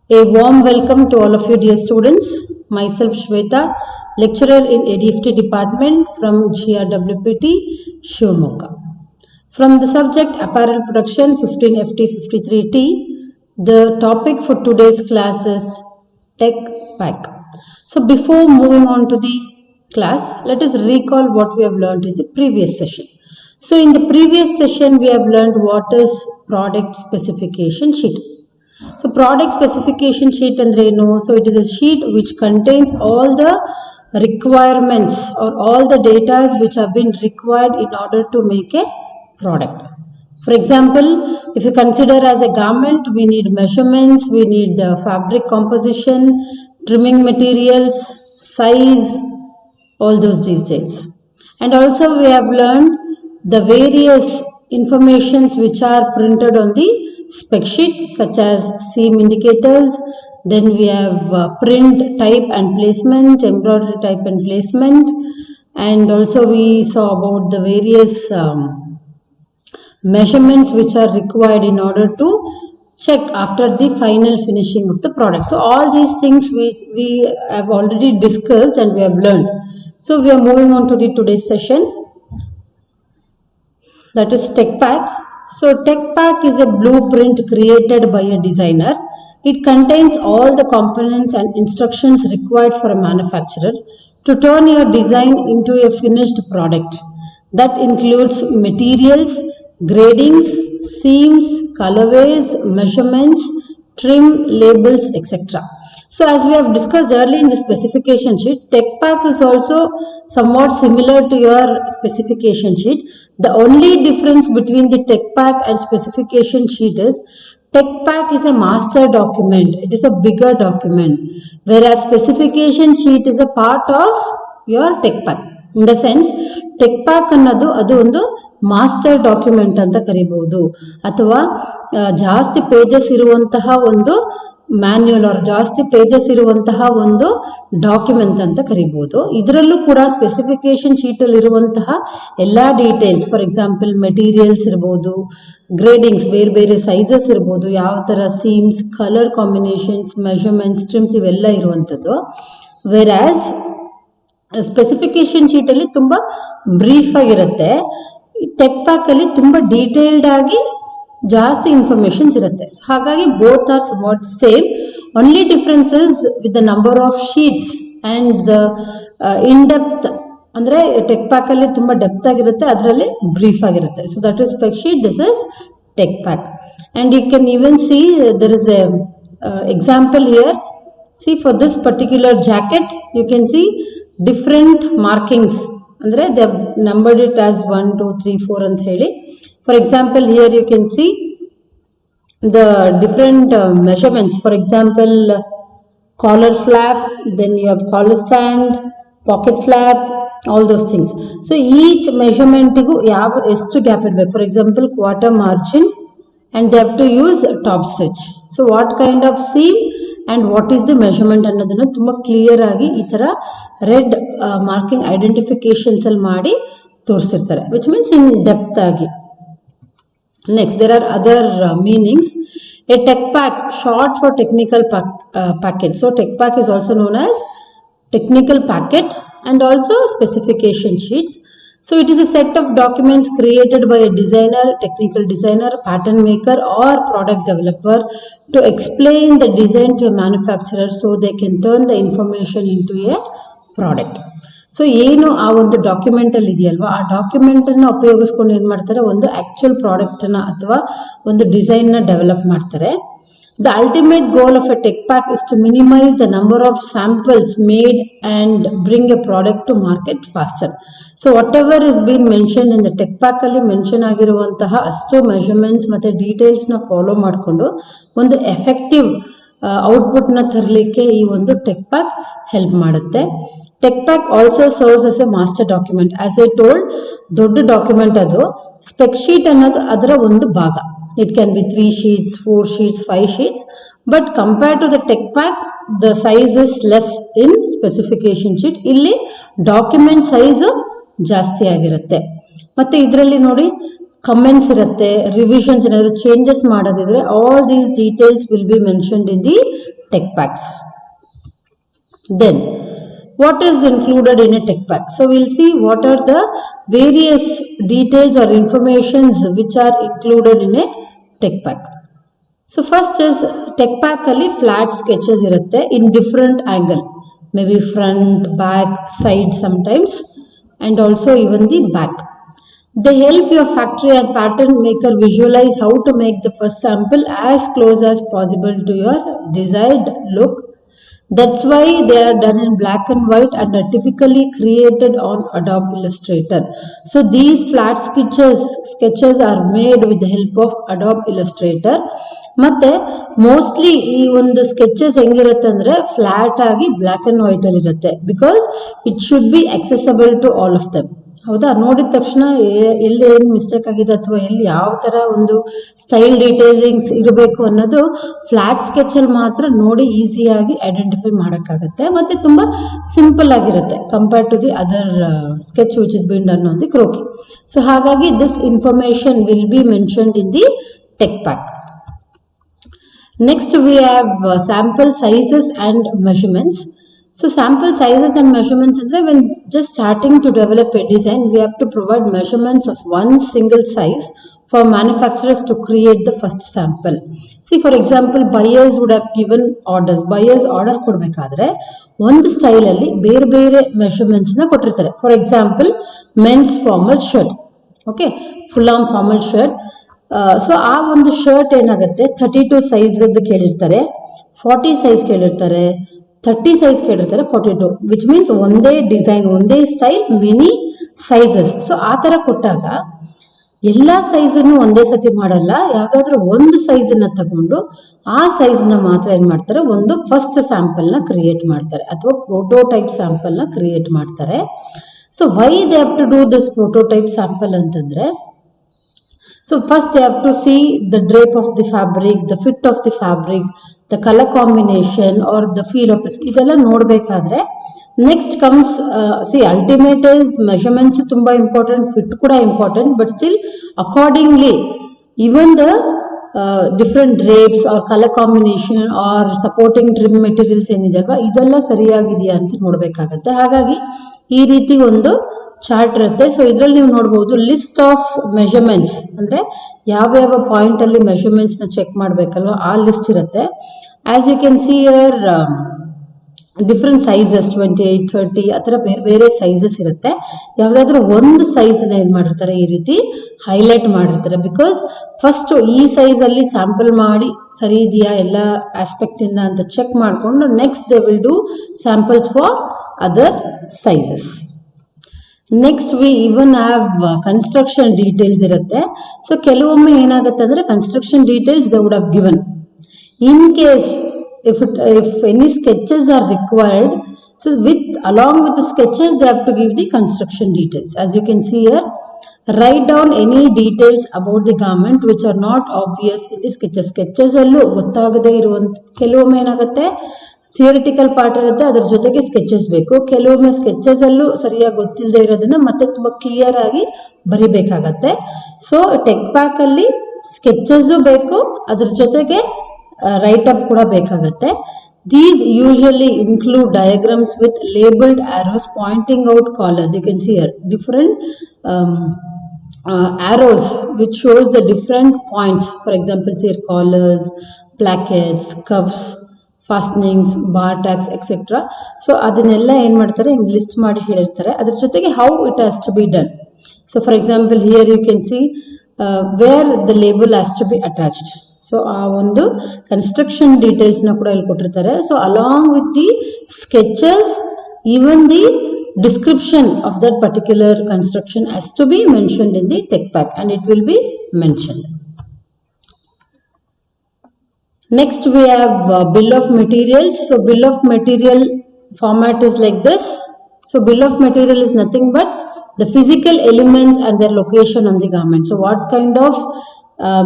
A warm welcome to all of you dear students. Myself Shweta, lecturer in ADFT department from GRWPT, Shivamogga. From the subject Apparel Production 15FT 53T, the topic for today's class is Tech Pack. So before moving on to the class, let us recall what we have learned in the previous session. So in the previous session, we have learned what is product specification sheet. So product specification sheet andre eno? So it is a sheet which contains all the requirements or all the data which have been required in order to make a product. For example, if you consider as a garment, we need measurements, we need fabric composition, trimming materials, size, all those details. And also we have learned the various informations which are printed on the spec sheet, such as seam indicators. Then we have print type and placement, embroidery type and placement, and also we saw about the various measurements which are required in order to check after the final finishing of the product. So all these things we have already discussed and we have learned. So we are moving on to the today's session, that is Tech Pack. So Tech Pack is a blueprint created by a designer. It contains all the components and instructions required for a manufacturer to turn your design into a finished product. That includes materials, gradings, seams, colorways, measurements, trim, labels, etc. So as we have discussed earlier in the specification sheet, Tech Pack is also somewhat similar to your specification sheet. The only difference between the Tech Pack and specification sheet is Tech Pack is a master document. It is a bigger document, whereas specification sheet is a part of your Tech Pack. In the sense, Tech Pack ಅನ್ನೋದು ಅದು ಒಂದು master document ಅಂತ ಕರಿಬಹುದು, ಅಥವಾ ಜಾಸ್ತಿ pages ಇರುವಂತಹ ಒಂದು manual R ಜಾಸ್ತಿ ಪೇಜಸ್ ಇರುವಂತಹ ಒಂದು ಡಾಕ್ಯುಮೆಂಟ್ ಅಂತ ಕರಿಬಹುದು. ಇದರಲ್ಲೂ ಕೂಡ ಸ್ಪೆಸಿಫಿಕೇಶನ್ ಶೀಟ್ ಅಲ್ಲಿ ಇರುವಂತಹ ಎಲ್ಲಾ ಡೀಟೇಲ್ಸ್, ಫಾರ್ ಎಕ್ಸಾಂಪಲ್ ಮೆಟೀರಿಯಲ್ಸ್ ಇರಬಹುದು, ಗ್ರೇಡಿಂಗ್ಸ್, ಬೇರೆ ಬೇರೆ ಸೈಜಸ್ ಇರಬಹುದು, ಯಾವ ತರ ಸೀಮ್ಸ್, ಕಲರ್ ಕಾಂಬಿನೇಷನ್ಸ್, ಮೆಷರ್ಮೆಂಟ್ಸ್, ಟ್ರಿಮ್ಸ್ ಇವೆಲ್ಲ ಇರುವಂತದ್ದು. ವೆರಾಸ್ ಸ್ಪೆಸಿಫಿಕೇಶನ್ ಶೀಟ್ ಅಲ್ಲಿ ತುಂಬಾ ಬ್ರೀಫ್ ಆಗಿರುತ್ತೆ. ಟೆಕ್ ಪ್ಯಾಕ್ ಅಲ್ಲಿ ತುಂಬಾ ಡೀಟೇಲ್ಡ್ ಆಗಿ ಜಾಸ್ತಿ ಇನ್ಫಾರ್ಮೇಶನ್ಸ್ ಇರುತ್ತೆ. ಹಾಗಾಗಿ both are somewhat same. Only difference is with the number of sheets and the in depth. ಅಂದ್ರೆ ಟೆಕ್ ಪ್ಯಾಕ್ ಅಲ್ಲಿ ತುಂಬಾ ಡೆಪ್ತ್ ಆಗಿರುತ್ತೆ, ಅದರಲ್ಲಿ ಬ್ರೀಫ್ ಆಗಿರುತ್ತೆ. So that is spec sheet, this is tech pack. And you can even see there is a example here. See, for this particular jacket, you can see different markings. Andre they have numbered it as 1, 2, 3, 4 ಅಂತ ಹೇಳಿ. For example, here you can see the different measurements. For example, collar flap, then you have collar stand, pocket flap, all those things. So each measurement ಗೂ ಯಾವ ಎಷ್ಟು gap ಇರಬೇಕು. For example, quarter margin, and they have to use top stitch. So what kind of seam and what is the measurement ಅನ್ನೋದನ್ನ ತುಂಬಾ clear ಆಗಿ ಈ ತರ red marking identifications ಅಲ್ಲಿ ಮಾಡಿ ತೋರಿಸಿರ್ತಾರೆ, ವಿಚ್ ಮೀನ್ಸ್ ಇನ್ ಡೆಪ್ತ್ ಆಗಿ. Next there are other meanings. A tech pack, short for technical packet. So tech pack is also known as technical packet and also specification sheets. So it is a set of documents created by a designer, technical designer, pattern maker or product developer to explain the design to a manufacturer so they can turn the information into a product. So ಏನು ಆ ಒಂದು document ಅಲ್ಲಿ ಇದೆಯಲ್ವಾ, ಆ document ಅನ್ನ ಉಪಯೋಗಿಸ್ಕೊಂಡು ಏನ್ ಮಾಡ್ತಾರೆ, ಒಂದು ಆಕ್ಚುಯಲ್ ಪ್ರಾಡಕ್ಟ್ ನ ಅಥವಾ ಒಂದು ಡಿಸೈನ್ ನ ಡೆವಲಪ್ ಮಾಡ್ತಾರೆ. The ultimate goal of a tech pack is to minimize the number of samples made and bring a product to market faster. So whatever is being mentioned in the tech pack ಅಲ್ಲಿ mention ಆಗಿರುವಂತಹ ಅಷ್ಟು measurements ಮತ್ತೆ details ನ follow ಮಾಡಿಕೊಂಡು ಒಂದು effective output ನ ತರಲಿಕ್ಕೆ ಈ ಒಂದು ಟೆಕ್ ಪ್ಯಾಕ್ ಹೆಲ್ಪ್ ಮಾಡುತ್ತೆ. Tech pack also serves as a master document. As I told, ದೊಡ್ಡ ಡಾಕ್ಯುಮೆಂಟ್ ಅದು. ಸ್ಪೆಕ್ ಶೀಟ್ ಅನ್ನೋದು ಅದರ ಒಂದು ಭಾಗ. It can be 3 sheets, 4 sheets, 5 sheets, but compared to the tech pack, the size is less in specification sheet. ಇಲ್ಲಿ document size ಜಾಸ್ತಿ ಆಗಿರುತ್ತೆ. ಮತ್ತೆ ಇದರಲ್ಲಿ ನೋಡಿ ಕಮೆಂಟ್ಸ್ ಇರುತ್ತೆ, ರಿವಿಷನ್ಸ್ ಏನಾದರೂ ಚೇಂಜಸ್ ಮಾಡೋದಿದ್ರೆ all these details will be mentioned in the tech packs. Then what is included in a tech pack? So we'll see what are the various details or informations which are included in a tech pack. So first is tech pack ಅಲ್ಲಿ flat sketches ಇರುತ್ತೆ in different angle, maybe front, back, side sometimes, and also even the back. They help your factory and pattern maker visualize how to make the first sample as close as possible to your desired look. That's why they are done in black and white and are typically created on Adobe Illustrator. So these flat sketches are made with the help of Adobe Illustrator. ಮತ್ತೆ mostly ಈ ಒಂದು sketches ಹೆಂಗಿರುತ್ತೆ ಅಂದರೆ flat ಆಗಿ black and ವೈಟಲ್ಲಿ ಇರುತ್ತೆ, because it should be accessible to all of them. ಹೌದಾ, ನೋಡಿದ ತಕ್ಷಣ ಎಲ್ಲಿ ಏನು ಮಿಸ್ಟೇಕ್ ಆಗಿದೆ ಅಥವಾ ಎಲ್ಲಿ ಯಾವ ಥರ ಒಂದು ಸ್ಟೈಲ್ ಡೀಟೇಲಿಂಗ್ಸ್ ಇರಬೇಕು ಅನ್ನೋದು ಫ್ಲ್ಯಾಟ್ ಸ್ಕೆಚಲ್ಲಿ ಮಾತ್ರ ನೋಡಿ ಈಸಿಯಾಗಿ ಐಡೆಂಟಿಫೈ ಮಾಡೋಕ್ಕಾಗುತ್ತೆ, ಮತ್ತು ತುಂಬ ಸಿಂಪಲ್ ಆಗಿರುತ್ತೆ compared to the other sketch which is been done on the croquis. So ಹಾಗಾಗಿ this information will be mentioned in the tech pack. Next we have sample sizes and measurements. So sample sizes and measurements andre when just starting to develop a design, we have to provide measurements of one single size for manufacturers to create the first sample. See, for example, buyers would have given orders. Buyers order kodbekadre ಒಂದು style ಅಲ್ಲಿ ಬೇರೆ ಬೇರೆ measurements ನ ಕೊಟ್ಟಿರ್ತಾರೆ. For example, men's formal shirt, okay, full on formal shirt. So ಆ ಒಂದು shirt ಏನಾಗುತ್ತೆ, 32 size ಕೇಳಿರ್ತಾರೆ, 40 ಸೈಜ್ ಕೇಳಿರ್ತಾರೆ, 30 ಸೈಜ್ ಕೇಳಿರ್ತಾರೆ, 42, ವಿಚ್ ಮೀನ್ಸ್ ಒಂದೇ ಡಿಸೈನ್, ಒಂದೇ ಸ್ಟೈಲ್, ಮೆನಿ ಸೈಜಸ್. ಸೊ ಆ ಥರ ಕೊಟ್ಟಾಗ ಎಲ್ಲ ಸೈಜನ್ನು ಒಂದೇ ಸತಿ ಮಾಡಲ್ಲ, ಯಾವುದಾದ್ರೂ ಒಂದು ಸೈಜನ್ನು ತಗೊಂಡು ಆ ಸೈಜ್ನ ಮಾತ್ರ ಏನು ಮಾಡ್ತಾರೆ, ಒಂದು ಫಸ್ಟ್ ಸ್ಯಾಂಪಲ್ನ ಕ್ರಿಯೇಟ್ ಮಾಡ್ತಾರೆ ಅಥವಾ ಪ್ರೋಟೋಟೈಪ್ ಸ್ಯಾಂಪಲ್ನ ಕ್ರಿಯೇಟ್ ಮಾಡ್ತಾರೆ. So why they have to do this prototype sample ಅಂತಂದರೆ, so first they have to see the drape of the fabric, the fit of the fabric, the color combination or the feel of the ಇದೆಲ್ಲ ನೋಡಬೇಕಾದ್ರೆ next comes see ultimate is measurements ತುಂಬಾ important, fit ಕೂಡ important, but still accordingly even the different drapes or color combination or supporting trim materials ಏನಿದೆ ಅಲ್ವಾ, ಇದೆಲ್ಲ ಸರಿಯಾಗಿದೆಯಾ ಅಂತ ನೋಡಬೇಕಾಗತ್ತೆ. ಹಾಗಾಗಿ ಈ ರೀತಿ ಒಂದು ಚಾರ್ಟ್ ಇರುತ್ತೆ. ಸೊ ಇದರಲ್ಲಿ ನೀವು ನೋಡ್ಬೋದು ಲಿಸ್ಟ್ ಆಫ್ ಮೆಷರ್ಮೆಂಟ್ಸ್, ಅಂದರೆ ಯಾವ್ಯಾವ ಪಾಯಿಂಟಲ್ಲಿ ಮೆಷರ್ಮೆಂಟ್ಸ್ನ ಚೆಕ್ ಮಾಡಬೇಕಲ್ವ ಆ ಲಿಸ್ಟ್ ಇರುತ್ತೆ. As you can see here different sizes 28, 30 ಆ ಥರ ಬೇರೆ ಬೇರೆ ಸೈಜಸ್ ಇರುತ್ತೆ. ಯಾವುದಾದ್ರೂ ಒಂದು ಸೈಜನ್ನ ಏನು ಮಾಡಿರ್ತಾರೆ, ಈ ರೀತಿ ಹೈಲೈಟ್ ಮಾಡಿರ್ತಾರೆ. ಬಿಕಾಸ್ ಫಸ್ಟು ಈ ಸೈಜಲ್ಲಿ ಸ್ಯಾಂಪಲ್ ಮಾಡಿ ಸರಿ ಇದೆಯಾ ಎಲ್ಲ ಆಸ್ಪೆಕ್ಟಿಂದ ಅಂತ ಚೆಕ್ ಮಾಡಿಕೊಂಡು next they will do samples for other sizes. Next we even have construction details ಇರುತ್ತೆ. ಸೊ ಕೆಲವೊಮ್ಮೆ ಏನಾಗುತ್ತೆ ಅಂದರೆ construction details they would have given. In case if any sketches are required, so along with the sketches they have to give the construction details. As you can see here, write down any details about the garment which are not obvious in the sketches. sketches allu gottagade iruvanತ ಕೆಲವೊಮ್ಮೆ ಏನಾಗುತ್ತೆ, theoretical part ಇರುತ್ತೆ, ಅದ್ರ ಜೊತೆಗೆ sketches ಬೇಕು. ಕೆಲವೊಮ್ಮೆ sketches ಅಲ್ಲೂ ಸರಿಯಾಗಿ ಗೊತ್ತಿಲ್ಲದೆ ಇರೋದನ್ನ ಮತ್ತೆ ತುಂಬ ಕ್ಲಿಯರ್ ಆಗಿ ಬರಿಬೇಕಾಗತ್ತೆ. ಸೊ ಟೆಕ್ ಪ್ಯಾಕ್ ಅಲ್ಲಿ ಸ್ಕೆಚಸ್ಸು ಬೇಕು, ಅದ್ರ ಜೊತೆಗೆ ರೈಟ್ ಅಪ್ ಕೂಡ ಬೇಕಾಗತ್ತೆ. These usually include diagrams with labeled arrows pointing out collars. You can see here different arrows which shows the different points. For example, here collars, plackets, cuffs, fastenings, bar tags, etc. So ಅದನ್ನೆಲ್ಲ ಏನು ಮಾಡ್ತಾರೆ, ಹಿಂಗೆ list ಮಾಡಿ ಹೇಳಿರ್ತಾರೆ. ಅದ್ರ ಜೊತೆಗೆ how it has to be done. So for example, here you can see where the label has to be attached. So ಆ ಒಂದು ಕನ್ಸ್ಟ್ರಕ್ಷನ್ ಡೀಟೇಲ್ಸ್ನ ಕೂಡ ಇಲ್ಲಿ ಕೊಟ್ಟಿರ್ತಾರೆ. So along with the sketches, even the description of that particular construction has to be mentioned in the tech pack and it will be mentioned. Next we have bill of materials. So bill of material format is like this. So bill of material is nothing but the physical elements and their location on the garment. So what kind of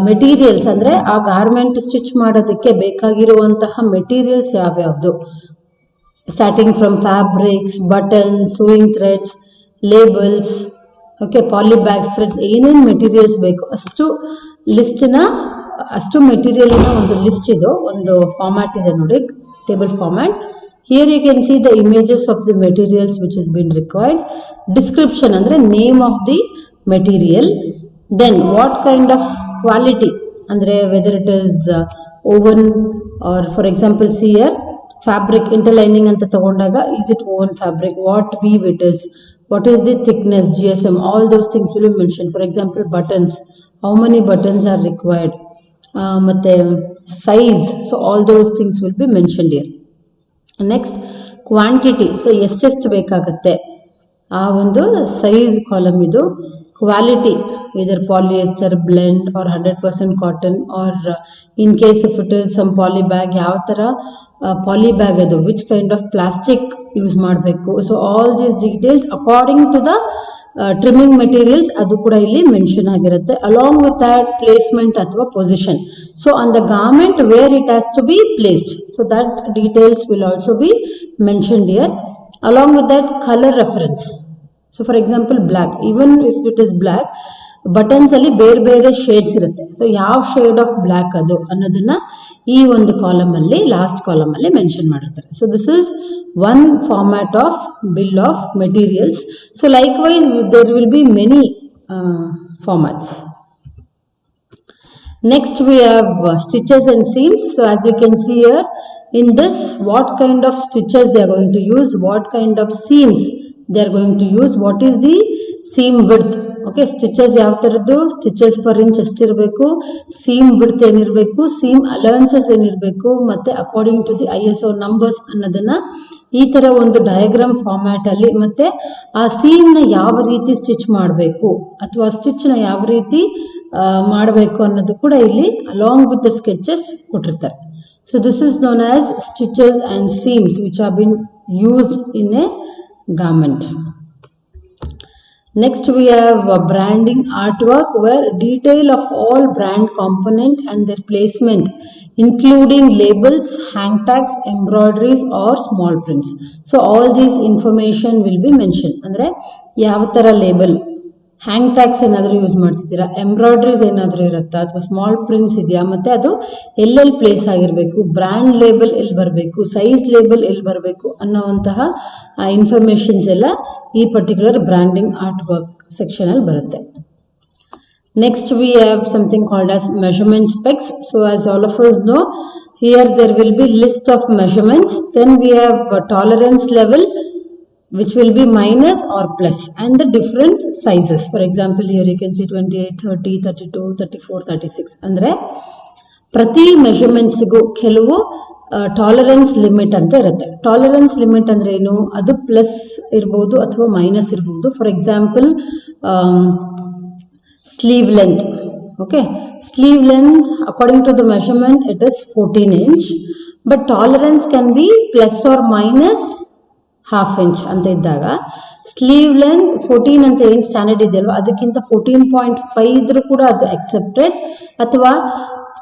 materials ಅಂದರೆ ಆ garment stitch ಮಾಡೋದಕ್ಕೆ ಬೇಕಾಗಿರುವಂತಹ materials ಯಾವ್ಯಾವುದು, starting from fabrics, buttons, sewing threads, labels, okay, polybags, threads, ಏನೇನು materials ಬೇಕು ಅಷ್ಟು ಮೆಟೀರಿಯಲ್ನ ಒಂದು list ಇದು, ಒಂದು ಫಾರ್ಮ್ಯಾಟ್ ಇದೆ ನೋಡಿ, table format. Here you can see the images of the materials which has been required. Description ಅಂದ್ರೆ name of the material. Then what kind of quality, andre whether it is woven or for example see here fabric interlining anta tagondaga, is it woven fabric, what weave it is, what is the thickness, GSM, all those things will be mentioned. For example buttons, how many buttons are required, matte size, so all those things will be mentioned here. Next quantity, so ಎಷ್ಟೆಷ್ಟು ಬೇಕಾಗುತ್ತೆ ಆ ಒಂದು size column ಇದು. Quality, either polyester, blend or 100% cotton, or in case if it is some poly bag, ಯಾವ ಥರ poly bag ಅದು, which kind of plastic use ಮಾಡಬೇಕು. So all these details according to the trimming materials ಅದು ಕೂಡ ಇಲ್ಲಿ mention ಆಗಿರುತ್ತೆ. Along with that placement ಅಥವಾ position, so on the garment where it has to be placed, so that details will also be mentioned here. Along with that colour reference, so for example black, even if it is black, buttons ಅಲ್ಲಿ ಬೇರೆ ಬೇರೆ shades ಇರುತ್ತೆ. So ಯಾವ shade of black ಅದು ಅನ್ನೋದನ್ನ ಈ ಒಂದು column ಅಲ್ಲಿ, ಲಾಸ್ಟ್ ಕಾಲಮ್ ಅಲ್ಲಿ ಮೆನ್ಷನ್ ಮಾಡಿರ್ತಾರೆ. So this is one format of bill of materials. So likewise there will be many formats. Next we have stitches and seams. So as you can see here in this, what kind of stitches they are going to use, what kind of seams they are going to use, what is the seam width. Okay, stitches ಯಾವ ಥರದ್ದು, stitches per inch ಎಷ್ಟಿರಬೇಕು, seam width ಏನಿರಬೇಕು, seam allowances ಏನಿರಬೇಕು, ಮತ್ತು according to the ISO numbers ಅನ್ನೋದನ್ನು ಈ ಥರ ಒಂದು ಡಯಾಗ್ರಾಮ್ ಫಾರ್ಮ್ಯಾಟಲ್ಲಿ, ಮತ್ತು ಆ ಸೀಮ್ನ ಯಾವ ರೀತಿ ಸ್ಟಿಚ್ ಮಾಡಬೇಕು ಅಥವಾ ಸ್ಟಿಚ್ನ ಯಾವ ರೀತಿ ಮಾಡಬೇಕು ಅನ್ನೋದು ಕೂಡ ಇಲ್ಲಿ ಅಲಾಂಗ್ ವಿತ್ ದ ಸ್ಕೆಚಸ್ ಕೊಟ್ಟಿರ್ತಾರೆ. So this is known as stitches and seems which are bin used in a garment. Next we have branding artwork, where detail of all brand component and their placement, including labels, hang tags, embroideries or small prints. So all these information will be mentioned. Andre ಯಾವ ಥರ label, ಹ್ಯಾಂಗ್ tags ಏನಾದರೂ use ಮಾಡ್ತಿದ್ದೀರಾ, embroideries ಏನಾದರೂ ಇರುತ್ತಾ, ಅಥವಾ small prints ಇದೆಯಾ, ಮತ್ತು ಅದು ಎಲ್ಲೆಲ್ಲಿ ಪ್ಲೇಸ್ ಆಗಿರಬೇಕು, ಬ್ರ್ಯಾಂಡ್ ಲೇಬಲ್ ಎಲ್ಲಿ ಬರಬೇಕು, ಸೈಜ್ ಲೇಬಲ್ ಎಲ್ಲಿ ಬರಬೇಕು ಅನ್ನೋವಂತಹ ಇನ್ಫಾರ್ಮೇಷನ್ಸ್ ಎಲ್ಲ ಈ ಪರ್ಟಿಕ್ಯುಲರ್ ಬ್ರ್ಯಾಂಡಿಂಗ್ ಆರ್ಟ್ ವರ್ಕ್ ಸೆಕ್ಷನಲ್ಲಿ ಬರುತ್ತೆ. Next we have something called as measurement specs. So as all of us know, here there will be list of measurements. Then we have tolerance level, which will be minus or plus, and the different sizes. For example here you can see 28, 30, 32, 34, 36. ಅಂದರೆ ಪ್ರತಿ ಮೆಷರ್ಮೆಂಟ್ಸಿಗೂ ಕೆಲವು tolerance limit ಅಂತ ಇರುತ್ತೆ. Tolerance limit ಅಂದರೆ ಏನು, ಅದು plus ಇರ್ಬೋದು ಅಥವಾ ಮೈನಸ್ ಇರ್ಬೋದು. For example sleeve length, okay, sleeve length according to the measurement it is 14 inch, but tolerance can be plus or minus half inch ಅಂತ ಇದ್ದಾಗ, ಸ್ಲೀವ್ ಲೆಂತ್ 14 ಅಂತ ಏನು ಸ್ಟ್ಯಾಂಡರ್ಡ್ ಇದೆಯಲ್ವ ಅದಕ್ಕಿಂತ 14.5 ಇದ್ರೂ ಕೂಡ ಅದು ಅಕ್ಸೆಪ್ಟೆಡ್, ಅಥವಾ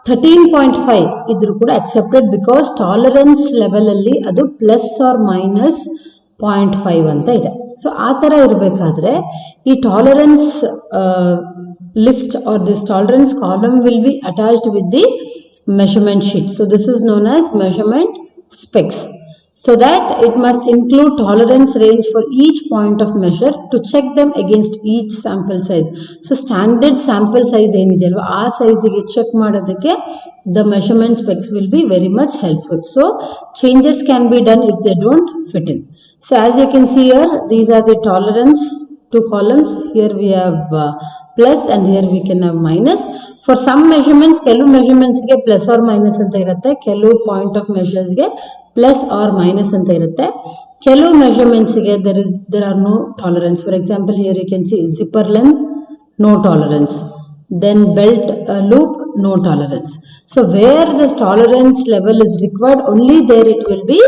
13.5 ಇದ್ರೂ ಕೂಡ ಅಕ್ಸೆಪ್ಟೆಡ್, ಬಿಕಾಸ್ ಟಾಲರೆನ್ಸ್ ಲೆವೆಲಲ್ಲಿ ಅದು ಪ್ಲಸ್ ಆರ್ ಮೈನಸ್ 0.5 ಅಂತ ಇದೆ. ಸೊ ಆ ಥರ ಇರಬೇಕಾದ್ರೆ ಈ tolerance list or this tolerance column will be attached with the measurement sheet. So this is known as measurement specs. So that it must include tolerance range for each point of measure to check them against each sample size. So standard sample size ಏನಿದೆಯಲ್ವ ಆ ಸೈಜಿಗೆ check ಮಾಡೋದಕ್ಕೆ the measurement specs will be very much helpful. So changes can be done if they don't fit in. So as you can see here, these are the tolerance, two columns. Here we have plus and here we can have minus. For some measurements, ಕೆಲವು measurements ಗೆ plus or minus ಅಂತ ಇರುತ್ತೆ, ಕೆಲವು point of measures ಗೆ plus or minus ಅಂತ ಇರುತ್ತೆ. ಕೆಲವು ಮೆಷರ್ಮೆಂಟ್ಸ್ಗೆ there are no tolerance. For example, here you can see zipper length, no tolerance. Then belt loop, no tolerance. So where this tolerance level is required, only there it will be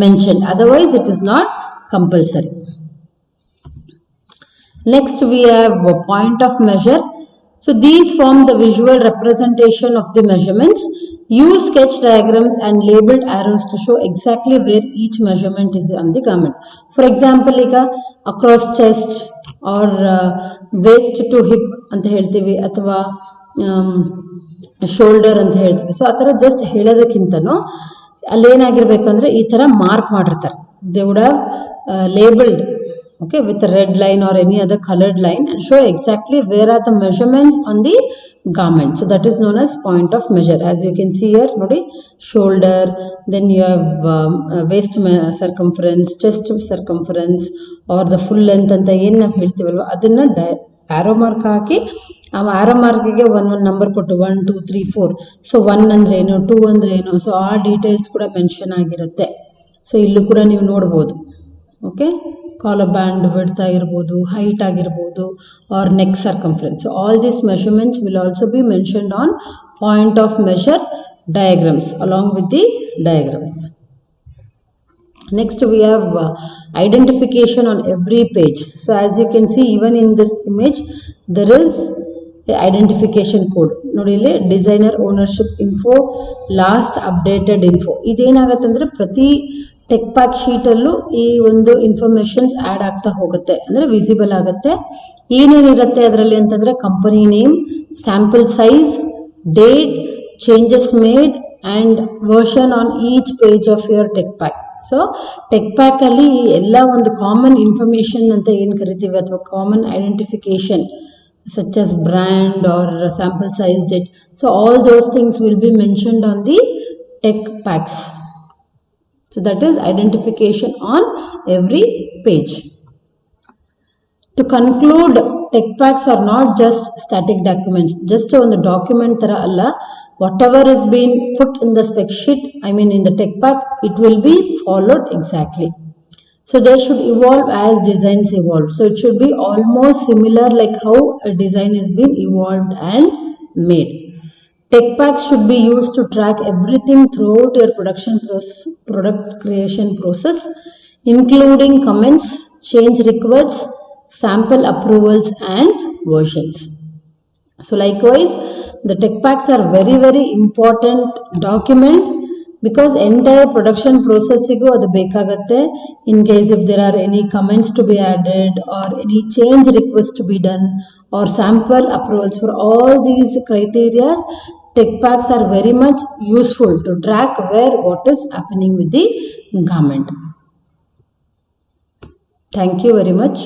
mentioned. Otherwise, it is not compulsory. Next, we have a point of measure. So these form the visual representation of the measurements. Use sketch diagrams and labeled arrows to show exactly where each measurement is on the garment. For example, ಈಗ across chest or waist to hip ಅಂತ ಹೇಳ್ತೀವಿ, ಅಥವಾ shoulder ಅಂತ ಹೇಳ್ತೀವಿ. So ಆ ಥರ just ಹೇಳೋದಕ್ಕಿಂತನೂ ಅಲ್ಲೇನಾಗಿರ್ಬೇಕಂದ್ರೆ ಈ ಥರ ಮಾರ್ಕ್ ಮಾಡಿರ್ತಾರೆ. They would have labeled, okay, with a red line or any other colored line, and show exactly where are the measurements on the garment. So that is known as point of measure. As you can see here, nodi, shoulder, then you have waist circumference, chest circumference, or the full length anta ಏನು ನಾವು ಹೇಳ್ತೀವಲ್ವ ಅದನ್ನು arrow mark ಹಾಕಿ ಆ ಆರೋ ಮಾರ್ಕಿಗೆ ಒಂದು number ಕೊಟ್ಟು 1 2 3 4. So 1 ಅಂದರೆ ಏನು, 2 ಅಂದರೆ ಏನು, ಸೊ ಆ ಡೀಟೇಲ್ಸ್ ಕೂಡ ಮೆನ್ಷನ್ ಆಗಿರುತ್ತೆ. ಸೊ ಇಲ್ಲೂ ಕೂಡ ನೀವು ನೋಡ್ಬೋದು. ಓಕೆ, ಕಾಲರ್ ಬ್ಯಾಂಡ್ ವಿಡ್ತ್ ಆಗಿರ್ಬೋದು, ಹೈಟ್ ಆಗಿರ್ಬೋದು, or neck circumference. So all these measurements will also be mentioned on point of measure diagrams along with the diagrams. Next we have identification on every page. So as you can see, even in this image there is a identification code. ನೋಡಿ ಇಲ್ಲಿ designer ownership info, last updated info. ಇದೇನಾಗತ್ತಂದ್ರೆ ಪ್ರತಿ tech pack ಶೀಟಲ್ಲೂ ಈ ಒಂದು informations add ಆಗ್ತಾ ಹೋಗುತ್ತೆ, ಅಂದರೆ visible ಆಗುತ್ತೆ. ಏನೇನಿರುತ್ತೆ ಅದರಲ್ಲಿ ಅಂತಂದರೆ company name, sample size, date, changes made and version on each page of your tech pack. So tech ಪ್ಯಾಕಲ್ಲಿ ಎಲ್ಲ ಒಂದು ಕಾಮನ್ ಇನ್ಫಾರ್ಮೇಷನ್ ಅಂತ ಏನು ಕರಿತೀವಿ, ಅಥವಾ common identification such as brand or sample size, date. So all those things will be mentioned on the tech packs. So that is identification on every page. To conclude, tech packs are not just static documents. Just on the document tara alla, whatever is being put in the spec sheet, I mean in the tech pack, it will be followed exactly. So they should evolve as designs evolve. So it should be almost similar like how a design is being evolved and made. Tech packs should be used to track everything throughout your product creation process, including comments, change requests, sample approvals and versions. So likewise, the tech packs are very, very important document, because entire production processigu adu bekagatte. In case if there are any comments to be added or any change request to be done or sample approvals, for all these criteria tech packs are very much useful to track where what is happening with the garment. Thank you very much.